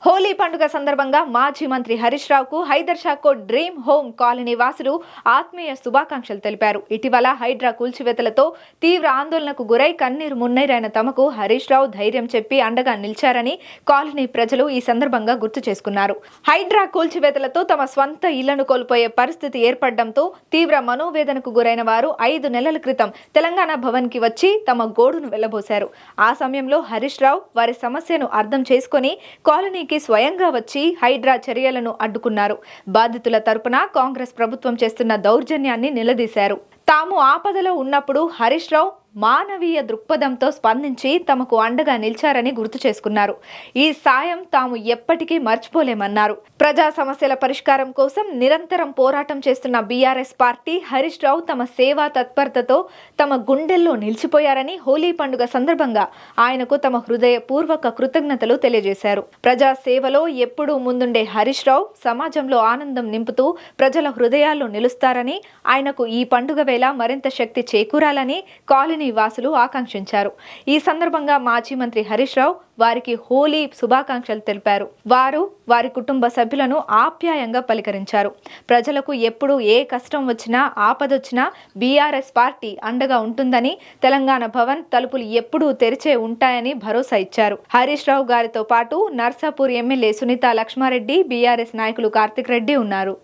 హోలీ పండుగ సందర్భంగా మాజీ మంత్రి హరీష్ రావుకు హైదర్ షాకో డ్రీమ్ హోమ్ కాలనీ వాసులు ఆత్మీయ శుభాకాంక్షలు తెలిపారు. ఇటీవల హైడ్రా కూల్చివేతలతో తీవ్ర ఆందోళనకు గురై కన్నీరు మున్నీరైన తమకు హరీష్ రావు ధైర్యం చెప్పి అండగా నిలిచారని కాలనీ ప్రజలు ఈ సందర్భంగా గుర్తు చేసుకున్నారు. హైడ్రా కూల్చివేతలతో తమ స్వంత ఇళ్లను కోల్పోయే పరిస్థితి ఏర్పడడంతో తీవ్ర మనోవేదనకు గురైన వారు 5 నెలల క్రితం తెలంగాణ భవన్ కి వచ్చి తమ గోడును వెళ్లబోశారు. ఆ సమయంలో హరీష్ రావు వారి సమస్యను అర్థం చేసుకుని కాలనీ స్వయంగా వచ్చి హైడ్రా చర్యలను అడ్డుకున్నారు. బాధితుల తరపున కాంగ్రెస్ ప్రభుత్వం చేస్తున్న దౌర్జన్యాన్ని నిలదీశారు. తాము ఆపదలో ఉన్నప్పుడు హరీష్ రావు మానవీయ దృక్పథంతో స్పందించి తమకు అండగా నిలిచారని గుర్తు చేసుకున్నారు. ఈ సాయం తాము ఎప్పటికీ మర్చిపోలేమన్నారు. ప్రజా సమస్యల పరిష్కారం కోసం నిరంతరం పోరాటం చేస్తున్న బీఆర్ఎస్ పార్టీ హరీష్ రావు తమ సేవా తత్పరతతో తమ గుండెల్లో నిలిచిపోయారని హోలీ పండుగ సందర్భంగా ఆయనకు తమ హృదయపూర్వక కృతజ్ఞతలు తెలియజేశారు. ప్రజా సేవలో ఎప్పుడూ ముందుండే హరీష్ రావు సమాజంలో ఆనందం నింపుతూ ప్రజల హృదయాల్లో నిలుస్తారని, ఆయనకు ఈ పండుగ వేళ మరింత శక్తి చేకూరాలని కాలనీ వాసులు ఆకాంక్షించారు. ఈ సందర్భంగా మాజీ మంత్రి హరీష్ రావు వారికి హోలీ శుభాకాంక్షలు తెలిపారు. వారు వారి కుటుంబ సభ్యులను ఆప్యాయంగా పలకరించారు. ప్రజలకు ఎప్పుడు ఏ కష్టం వచ్చినా ఆపదొచ్చినా బీఆర్ఎస్ పార్టీ అండగా ఉంటుందని, తెలంగాణ భవన్ తలుపులు ఎప్పుడూ తెరిచే ఉంటాయని భరోసా ఇచ్చారు. హరీష్ రావు గారితో పాటు నర్సాపూర్ ఎమ్మెల్యే సునీత లక్ష్మారెడ్డి, బీఆర్ఎస్ నాయకులు కార్తిక్ రెడ్డి ఉన్నారు.